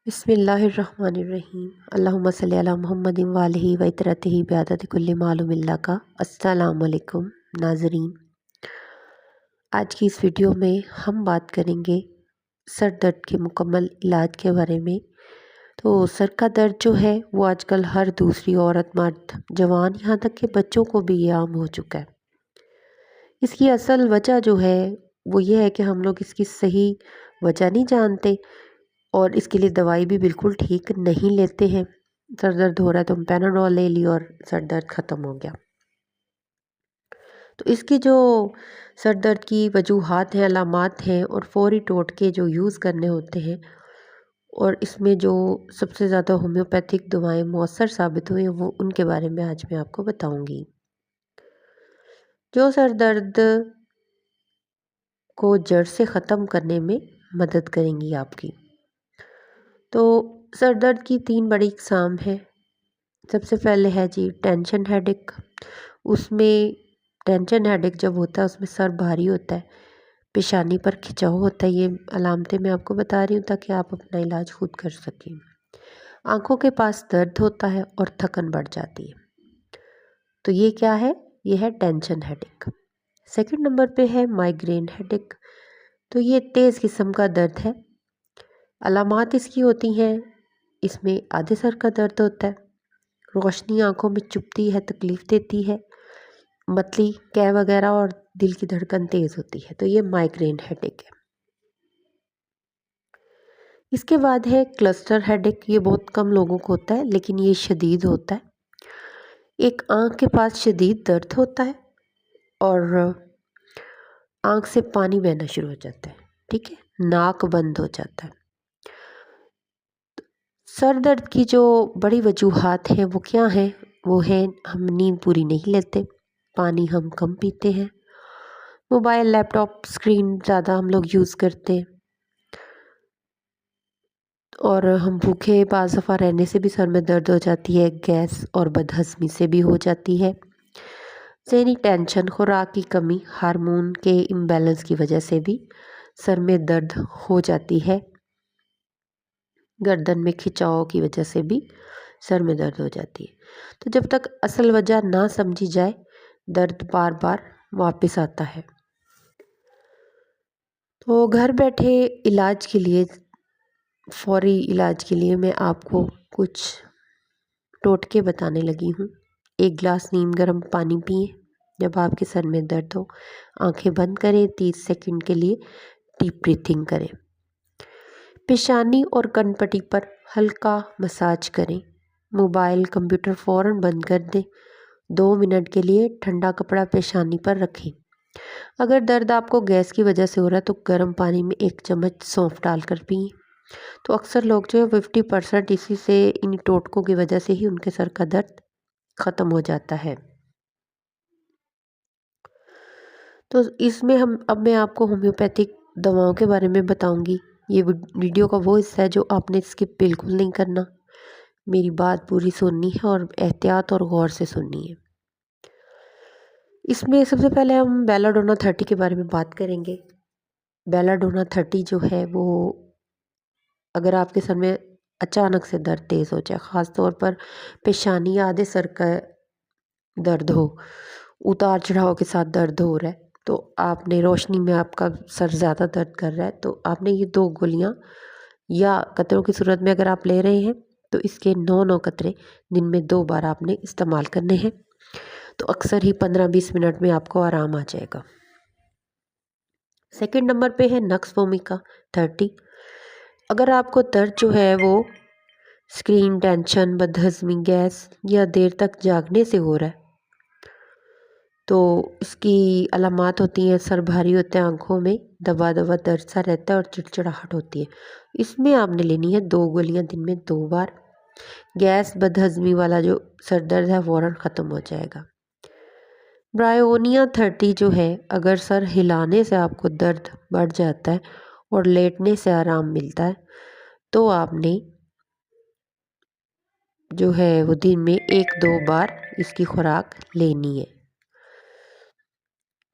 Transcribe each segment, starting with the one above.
بسم اللہ الرحمن الرحیم۔ اللہم صلی علی محمد وآلہ وطرتہ بعدد کل معلوم اللہ کا۔ السلام علیکم ناظرین، آج کی اس ویڈیو میں ہم بات کریں گے سر درد کے مکمل علاج کے بارے میں۔ تو سر کا درد جو ہے وہ آج کل ہر دوسری عورت، مرد، جوان، یہاں تک کہ بچوں کو بھی یہ عام ہو چکا ہے۔ اس کی اصل وجہ جو ہے وہ یہ ہے کہ ہم لوگ اس کی صحیح وجہ نہیں جانتے اور اس کے لیے دوائی بھی بالکل ٹھیک نہیں لیتے ہیں۔ سر درد ہو رہا ہے تو ہم پیناڈول لے لی اور سر درد ختم ہو گیا۔ تو اس کی جو سر درد کی وجوہات ہیں، علامات ہیں اور فوری ٹوٹکے جو یوز کرنے ہوتے ہیں، اور اس میں جو سب سے زیادہ ہومیوپیتھک دوائی مؤثر ثابت ہوئی ہیں وہ ان کے بارے میں آج میں آپ کو بتاؤں گی، جو سر درد کو جڑ سے ختم کرنے میں مدد کریں گی آپ کی۔ تو سر درد کی 3 بڑی اقسام ہیں۔ سب سے پہلے ہے جی ٹینشن ہیڈیک۔ اس میں ٹینشن ہیڈیک جب ہوتا ہے اس میں سر بھاری ہوتا ہے، پیشانی پر کھچاؤ ہوتا ہے۔ یہ علامتیں میں آپ کو بتا رہی ہوں تاکہ آپ اپنا علاج خود کر سکیں۔ آنکھوں کے پاس درد ہوتا ہے اور تھکن بڑھ جاتی ہے۔ تو یہ کیا ہے؟ یہ ہے ٹینشن ہیڈیک۔ سیکنڈ نمبر پہ ہے مائیگرین ہیڈیک۔ تو یہ تیز قسم کا درد ہے۔ علامات اس کی ہوتی ہیں، اس میں آدھے سر کا درد ہوتا ہے، روشنی آنکھوں میں چبھتی ہے، تکلیف دیتی ہے، متلی، قے وغیرہ اور دل کی دھڑکن تیز ہوتی ہے۔ تو یہ مائیگرین ہیڈیک ہے۔ اس کے بعد ہے کلسٹر ہیڈیک۔ یہ بہت کم لوگوں کو ہوتا ہے لیکن یہ شدید ہوتا ہے۔ ایک آنکھ کے پاس شدید درد ہوتا ہے اور آنکھ سے پانی بہنا شروع ہو جاتا ہے، ٹھیک ہے، ناک بند ہو جاتا ہے۔ سر درد کی جو بڑی وجوہات ہیں وہ کیا ہیں؟ وہ ہیں ہم نیند پوری نہیں لیتے، پانی ہم کم پیتے ہیں، موبائل، لیپ ٹاپ اسکرین زیادہ ہم لوگ یوز کرتے ہیں، اور ہم بھوکے بعض دفعہ رہنے سے بھی سر میں درد ہو جاتی ہے، گیس اور بدہضمی سے بھی ہو جاتی ہے، ذہنی ٹینشن، خوراک کی کمی، ہارمون کے امبیلنس کی وجہ سے بھی سر میں درد ہو جاتی ہے، گردن میں کھچاؤ کی وجہ سے بھی سر میں درد ہو جاتی ہے۔ تو جب تک اصل وجہ نہ سمجھی جائے درد بار بار واپس آتا ہے۔ تو گھر بیٹھے علاج کے لیے، فوری علاج کے لیے میں آپ کو کچھ ٹوٹکے بتانے لگی ہوں۔ 1 گلاس نیم گرم پانی پئیں جب آپ کے سر میں درد ہو، آنکھیں بند کریں، 30 سیکنڈ کے لیے ڈیپ بریتھنگ کریں، پیشانی اور کن پٹی پر ہلکا مساج کریں، موبائل، کمپیوٹر فوراً بند کر دیں، 2 منٹ کے لیے ٹھنڈا کپڑا پیشانی پر رکھیں۔ اگر درد آپ کو گیس کی وجہ سے ہو رہا ہے تو گرم پانی میں 1 چمچ سونف ڈال کر پئیں۔ تو اکثر لوگ جو ہے 50% اسی سے، ان ٹوٹکوں کی وجہ سے ہی ان کے سر کا درد ختم ہو جاتا ہے۔ تو اس میں اب میں آپ کو ہومیوپیتھک دواؤں کے بارے میں بتاؤں گی۔ یہ ویڈیو کا وہ حصہ ہے جو آپ نے اسکپ بالکل نہیں کرنا، میری بات پوری سننی ہے اور احتیاط اور غور سے سننی ہے۔ اس میں سب سے پہلے ہم بیلا ڈونا 30 کے بارے میں بات کریں گے۔ بیلا ڈونا 30 جو ہے وہ، اگر آپ کے سر میں اچانک سے درد تیز ہو جائے، خاص طور پر پیشانی یا آدھے سر کا درد ہو، اتار چڑھاؤ کے ساتھ درد ہو رہا ہے، تو آپ نے روشنی میں آپ کا سر زیادہ درد کر رہا ہے تو آپ نے یہ 2 گولیاں یا قطروں کی صورت میں اگر آپ لے رہے ہیں تو اس کے 9 قطرے دن میں 2 بار آپ نے استعمال کرنے ہیں۔ تو اکثر ہی 15-20 منٹ میں آپ کو آرام آ جائے گا۔ سیکنڈ نمبر پہ ہے نکس وومیکا 30۔ اگر آپ کو درد جو ہے وہ اسکرین، ٹینشن، بدہضمی، گیس یا دیر تک جاگنے سے ہو رہا ہے تو اس کی علامات ہوتی ہیں، سر بھاری ہوتا ہے، آنکھوں میں دبا دبا درد سا رہتا ہے اور چڑچڑاہٹ ہوتی ہے۔ اس میں آپ نے لینی ہے 2 گولیاں دن میں 2 بار۔ گیس، بدہضمی والا جو سر درد ہے فوراً ختم ہو جائے گا۔ برائیونیا 30 جو ہے، اگر سر ہلانے سے آپ کو درد بڑھ جاتا ہے اور لیٹنے سے آرام ملتا ہے تو آپ نے جو ہے وہ دن میں 1-2 بار اس کی خوراک لینی ہے،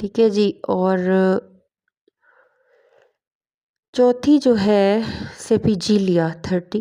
ٹھیک ہے جی۔ اور چوتھی جو ہے سیپیجیلیا 30۔